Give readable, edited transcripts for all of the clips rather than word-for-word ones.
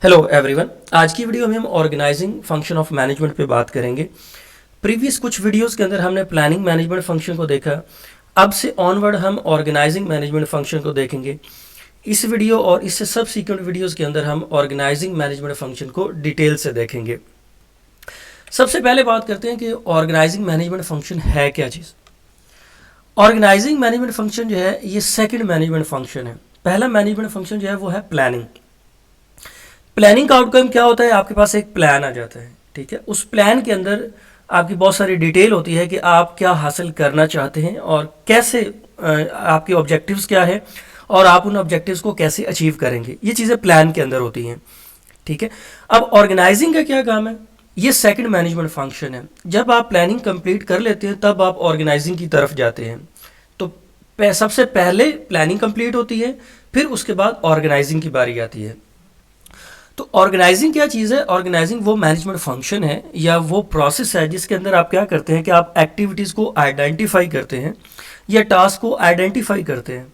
Hello everyone, आज की video में हम ऑर्गेनाइजिंग फंक्शन ऑफ मैनेजमेंट पे बात करेंगे। प्रीवियस कुछ वीडियोस के अंदर हमने प्लानिंग मैनेजमेंट फंक्शन को देखा। अब से ऑनवर्ड हम ऑर्गेनाइजिंग मैनेजमेंट फंक्शन को देखेंगे। इस वीडियो और इससे सब सीक्वेंट वीडियोस के अंदर हम ऑर्गेनाइजिंग मैनेजमेंट फंक्शन को डिटेल से देखेंगे। सबसे पहले बात करते हैं कि ऑर्गेनाइजिंग मैनेजमेंट फंक्शन है क्या चीज़। ऑर्गेनाइजिंग मैनेजमेंट फंक्शन जो है ये सेकेंड मैनेजमेंट फंक्शन है। पहला मैनेजमेंट फंक्शन जो है वो है प्लानिंग। प्लानिंग का आउटकम क्या होता है, आपके पास एक प्लान आ जाता है, ठीक है। उस प्लान के अंदर आपकी बहुत सारी डिटेल होती है कि आप क्या हासिल करना चाहते हैं और कैसे आपके ऑब्जेक्टिव्स क्या है और आप उन ऑब्जेक्टिव्स को कैसे अचीव करेंगे। ये चीज़ें प्लान के अंदर होती हैं, ठीक है। अब ऑर्गेनाइजिंग का क्या काम है, ये सेकंड मैनेजमेंट फंक्शन है। जब आप प्लानिंग कंप्लीट कर लेते हैं तब आप ऑर्गेनाइजिंग की तरफ जाते हैं। तो सबसे पहले प्लानिंग कंप्लीट होती है, फिर उसके बाद ऑर्गेनाइजिंग की बारी आती है। तो ऑर्गेनाइजिंग क्या चीज़ है? ऑर्गेनाइजिंग वो मैनेजमेंट फंक्शन है या वो प्रोसेस है जिसके अंदर आप क्या करते हैं कि आप एक्टिविटीज़ को आइडेंटिफाई करते हैं या टास्क को आइडेंटिफाई करते हैं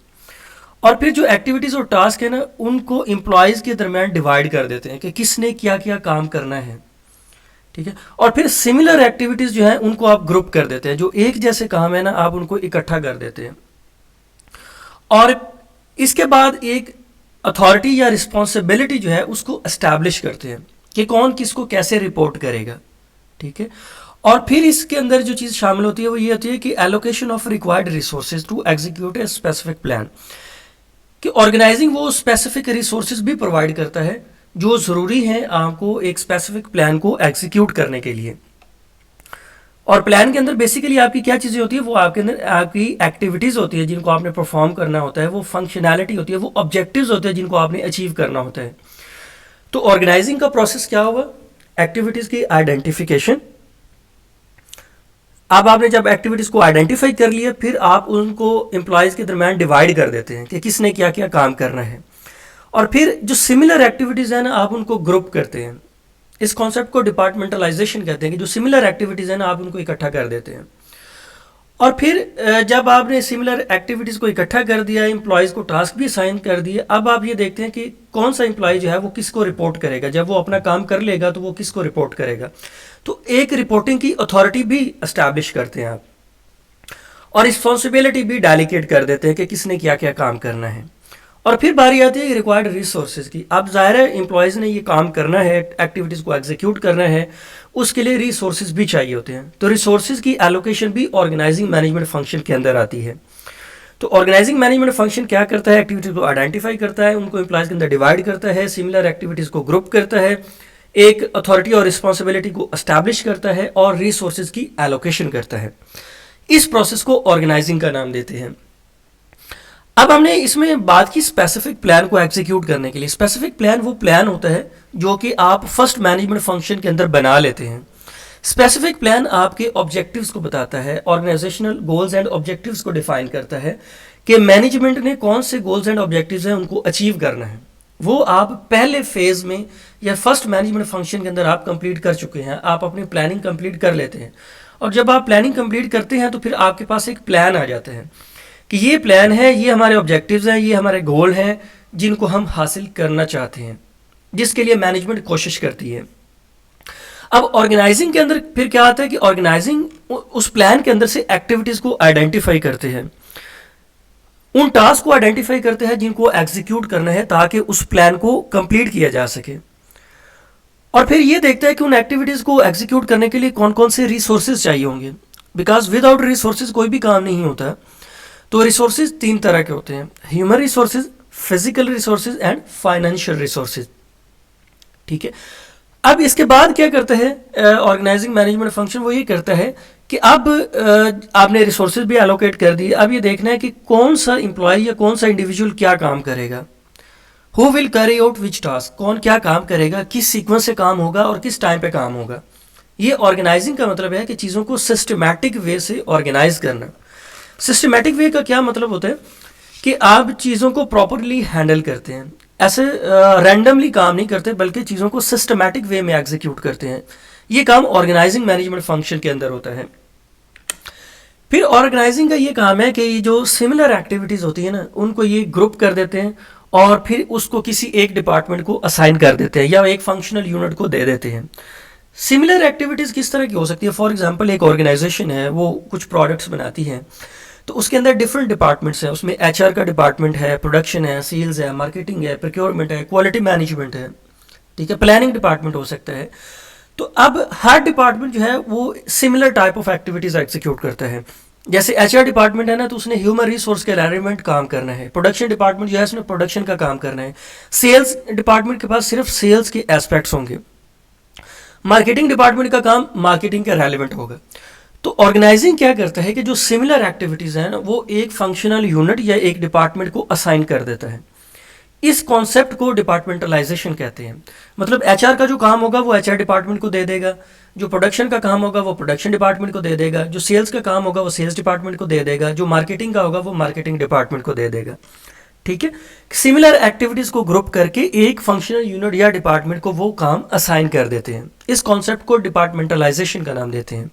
और फिर जो एक्टिविटीज़ और टास्क है ना उनको एम्प्लॉयज़ के दरमियान डिवाइड कर देते हैं कि किसने क्या क्या काम करना है, ठीक है। और फिर सिमिलर एक्टिविटीज़ जो है उनको आप ग्रुप कर देते हैं। जो एक जैसे काम है ना आप उनको इकट्ठा कर देते हैं और इसके बाद एक अथॉरिटी या रिस्पॉन्सिबिलिटी जो है उसको एस्टैब्लिश करते हैं कि कौन किसको कैसे रिपोर्ट करेगा, ठीक है। और फिर इसके अंदर जो चीज़ शामिल होती है वो ये होती है कि allocation of required resources to execute a specific plan. कि ऑर्गेनाइजिंग वो स्पेसिफिक रिसोर्सेज भी प्रोवाइड करता है जो ज़रूरी है आपको एक स्पेसिफिक प्लान को एग्जीक्यूट करने के लिए। और प्लान के अंदर बेसिकली आपकी क्या चीज़ें होती है, वो आपके अंदर आपकी एक्टिविटीज़ होती है जिनको आपने परफॉर्म करना होता है, वो फंक्शनैलिटी होती है, वो ऑब्जेक्टिव्स होते हैं जिनको आपने अचीव करना होता है। तो ऑर्गेनाइजिंग का प्रोसेस क्या हुआ, एक्टिविटीज़ की आइडेंटिफिकेशन। अब आपने जब एक्टिविटीज़ को आइडेंटिफाई कर लिया फिर आप उनको एम्प्लॉयज़ के दरम्यान डिवाइड कर देते हैं कि किसने क्या क्या काम करना है और फिर जो सिमिलर एक्टिविटीज़ है ना आप उनको ग्रुप करते हैं। इस कॉन्सेप्ट को डिपार्टमेंटलाइजेशन कहते हैं कि जो सिमिलर एक्टिविटीज़ हैं ना आप उनको इकट्ठा कर देते हैं। और फिर जब आपने सिमिलर एक्टिविटीज़ को इकट्ठा कर दिया, एम्प्लॉयज़ को टास्क भी असाइन कर दिए, अब आप ये देखते हैं कि कौन सा एम्प्लॉय जो है वो किसको रिपोर्ट करेगा। जब वो अपना काम कर लेगा तो वो किसको रिपोर्ट करेगा। तो एक रिपोर्टिंग की अथॉरिटी भी इस्टेब्लिश करते हैं आप और रिस्पॉन्सिबिलिटी भी डेलीगेट कर देते हैं कि किसने क्या क्या काम करना है। और फिर बारी आती है रिक्वायर्ड रिसोर्सेज की। अब ज़ाहिर है एम्प्लॉयज़ ने ये काम करना है, एक्टिविटीज़ को एग्जीक्यूट करना है, उसके लिए रिसोर्सेज भी चाहिए होते हैं। तो रिसोर्सेज की एलोकेशन भी ऑर्गेनाइजिंग मैनेजमेंट फंक्शन के अंदर आती है। तो ऑर्गेनाइजिंग मैनेजमेंट फंक्शन क्या करता है, एक्टिविटीज़ को आइडेंटिफाई करता है, उनको एम्प्लॉयज़ के अंदर डिवाइड करता है, सिमिलर एक्टिविटीज़ को ग्रुप करता है, एक अथॉरिटी और रिस्पॉन्सिबिलिटी को एस्टैब्लिश करता है और रिसोर्सेज की एलोकेशन करता है। इस प्रोसेस को ऑर्गेनाइजिंग का नाम देते हैं। अब हमने इसमें बात की स्पेसिफिक प्लान को एग्जीक्यूट करने के लिए। स्पेसिफिक प्लान वो प्लान होता है जो कि आप फर्स्ट मैनेजमेंट फंक्शन के अंदर बना लेते हैं। स्पेसिफिक प्लान आपके ऑब्जेक्टिव्स को बताता है, ऑर्गेनाइजेशनल गोल्स एंड ऑब्जेक्टिव्स को डिफाइन करता है कि मैनेजमेंट ने कौन से गोल्स एंड ऑब्जेक्टिव्स हैं उनको अचीव करना है। वो आप पहले फेज में या फर्स्ट मैनेजमेंट फंक्शन के अंदर आप कंप्लीट कर चुके हैं, आप अपनी प्लानिंग कंप्लीट कर लेते हैं और जब आप प्लानिंग कंप्लीट करते हैं तो फिर आपके पास एक प्लान आ जाता है कि ये प्लान है, ये हमारे ऑब्जेक्टिव्स हैं, ये हमारे गोल हैं जिनको हम हासिल करना चाहते हैं, जिसके लिए मैनेजमेंट कोशिश करती है। अब ऑर्गेनाइजिंग के अंदर फिर क्या आता है कि ऑर्गेनाइजिंग उस प्लान के अंदर से एक्टिविटीज़ को आइडेंटिफाई करते हैं, उन टास्क को आइडेंटिफाई करते हैं जिनको एग्जीक्यूट करना है ताकि उस प्लान को कंप्लीट किया जा सके। और फिर ये देखता है कि उन एक्टिविटीज़ को एग्जीक्यूट करने के लिए कौन कौन से रिसोर्सेज चाहिए होंगे, बिकॉज विदाउट रिसोर्सेज कोई भी काम नहीं होता। तो रिसोर्सेज तीन तरह के होते हैं, human resources, physical resources and financial resources, ठीक है। अब इसके बाद क्या करता है ऑर्गेनाइजिंग मैनेजमेंट फंक्शन, वो ये करता है कि अब आपने रिसोर्सेज भी एलोकेट कर दिए, अब ये देखना है कि कौन सा एम्प्लॉय या कौन सा इंडिविजुअल क्या काम करेगा, who will carry out which task, कौन क्या काम करेगा, किस सीक्वेंस से काम होगा और किस टाइम पे काम होगा। ये ऑर्गेनाइजिंग का मतलब है कि चीज़ों को सिस्टमैटिक वे से ऑर्गेनाइज करना। सिस्टमैटिक वे का क्या मतलब होता है कि आप चीज़ों को प्रॉपरली हैंडल करते हैं, ऐसे रैंडमली काम नहीं करते बल्कि चीज़ों को सिस्टमैटिक वे में एग्जीक्यूट करते हैं। ये काम ऑर्गेनाइजिंग मैनेजमेंट फंक्शन के अंदर होता है। फिर ऑर्गेनाइजिंग का ये काम है कि ये जो सिमिलर एक्टिविटीज़ होती है ना उनको ये ग्रुप कर देते हैं और फिर उसको किसी एक डिपार्टमेंट को असाइन कर देते हैं या एक फंक्शनल यूनिट को दे देते हैं। सिमिलर एक्टिविटीज़ किस तरह की हो सकती है? फॉर एग्जांपल एक ऑर्गेनाइजेशन है, वो कुछ प्रोडक्ट्स बनाती है, तो उसके अंदर डिफरेंट डिपार्टमेंट्स हैं। उसमें एचआर का डिपार्टमेंट है, प्रोडक्शन है, सेल्स है, मार्केटिंग है, प्रोक्योरमेंट है, क्वालिटी मैनेजमेंट है, ठीक है, प्लानिंग डिपार्टमेंट हो सकता है। तो अब हर डिपार्टमेंट जो है वो similar type of activities execute करता है। जैसे एचआर डिपार्टमेंट है ना, तो उसने ह्यूमन रिसोर्स के रिलेवेंट काम करना है। प्रोडक्शन डिपार्टमेंट जो है उसने प्रोडक्शन का काम करना है। सेल्स डिपार्टमेंट के पास सिर्फ सेल्स के एस्पेक्ट्स होंगे। मार्केटिंग डिपार्टमेंट का काम मार्केटिंग के रेलिवेंट होगा। तो ऑर्गेनाइजिंग क्या करता है कि जो सिमिलर एक्टिविटीज़ हैं ना, वो एक फंक्शनल यूनिट या एक डिपार्टमेंट को असाइन कर देता है। इस कॉन्सेप्ट को डिपार्टमेंटलाइजेशन कहते हैं। मतलब एचआर का जो काम होगा वो एचआर डिपार्टमेंट को दे देगा, जो प्रोडक्शन का काम होगा वो प्रोडक्शन डिपार्टमेंट को दे देगा, जो सेल्स का काम होगा वो सेल्स डिपार्टमेंट को दे देगा, जो मार्केटिंग का होगा वो मार्केटिंग डिपार्टमेंट को दे देगा। ठीक है, सिमिलर एक्टिविटीज़ को ग्रुप करके एक फंक्शनल यूनिट या डिपार्टमेंट को वो काम असाइन कर देते हैं। इस कॉन्सेप्ट को डिपार्टमेंटलाइजेशन का नाम देते हैं।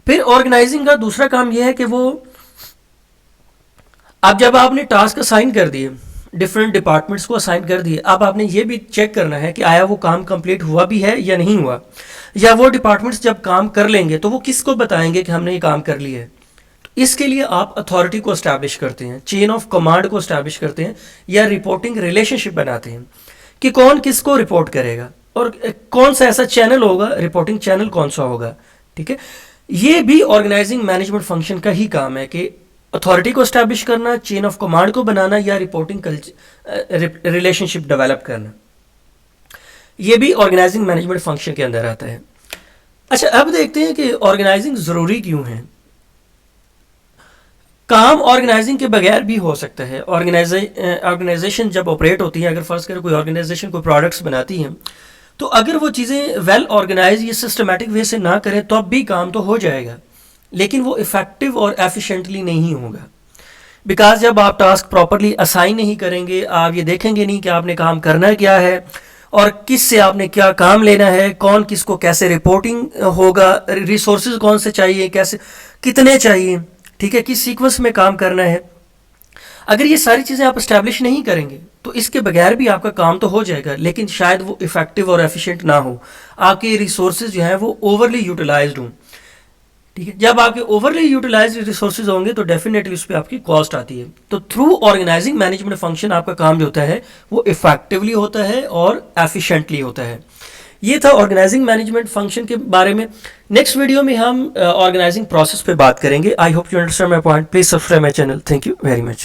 फिर ऑर्गेनाइजिंग का दूसरा काम यह है कि वो, अब जब आपने टास्क असाइन कर दिए, डिफरेंट डिपार्टमेंट्स को असाइन कर दिए, अब आपने ये भी चेक करना है कि आया वो काम कंप्लीट हुआ भी है या नहीं हुआ, या वो डिपार्टमेंट्स जब काम कर लेंगे तो वो किसको बताएंगे कि हमने ये काम कर लिया है। तो इसके लिए आप अथॉरिटी को एस्टैब्लिश करते हैं, चेन ऑफ कमांड को एस्टैब्लिश करते हैं, या रिपोर्टिंग रिलेशनशिप बनाते हैं कि कौन किसको रिपोर्ट करेगा और कौन सा ऐसा चैनल होगा, रिपोर्टिंग चैनल कौन सा होगा। ठीक है, ये भी ऑर्गेनाइजिंग मैनेजमेंट फंक्शन का ही काम है कि अथॉरिटी को एस्टैब्लिश करना, चेन ऑफ कमांड को बनाना, या रिपोर्टिंग रिलेशनशिप डेवलप करना। ये भी ऑर्गेनाइजिंग मैनेजमेंट फंक्शन के अंदर आता है। अच्छा, अब देखते हैं कि ऑर्गेनाइजिंग ज़रूरी क्यों है। काम ऑर्गेनाइजिंग के बगैर भी हो सकता है। ऑर्गेनाइजेशन जब ऑपरेट होती है, अगर फर्ज करें कोई ऑर्गेनाइजेशन कोई प्रोडक्ट्स बनाती हैं, तो अगर वो चीज़ें वेल ऑर्गेनाइज या सिस्टमेटिक वे से ना करें तो अब भी काम तो हो जाएगा, लेकिन वो इफ़ेक्टिव और एफिशिएंटली नहीं होगा। बिकॉज जब आप टास्क प्रॉपरली असाइन नहीं करेंगे, आप ये देखेंगे नहीं कि आपने काम करना क्या है और किस से आपने क्या काम लेना है, कौन किसको कैसे रिपोर्टिंग होगा, रिसोर्सेज कौन से चाहिए, कैसे कितने चाहिए, ठीक है, किस सीक्वेंस में काम करना है। अगर ये सारी चीज़ें आप इस्टेब्लिश नहीं करेंगे तो इसके बगैर भी आपका काम तो हो जाएगा, लेकिन शायद वो इफ़ेक्टिव और एफिशिएंट ना हो, आपके रिसोर्सेज जो हैं वो ओवरली यूटिलाइज्ड हों। ठीक है, जब आपके ओवरली यूटिलाइज रिसोर्सेज होंगे तो डेफिनेटली उस पर आपकी कॉस्ट आती है। तो थ्रू ऑर्गेनाइजिंग मैनेजमेंट फंक्शन आपका काम जो होता है वो इफेक्टिवली होता है और एफिशिएंटली होता है। ये था ऑर्गेनाइजिंग मैनेजमेंट फंक्शन के बारे में। नेक्स्ट वीडियो में हम ऑर्गेनाइजिंग प्रोसेस पे बात करेंगे। I hope you understand my point. Please subscribe my channel. Thank you very much.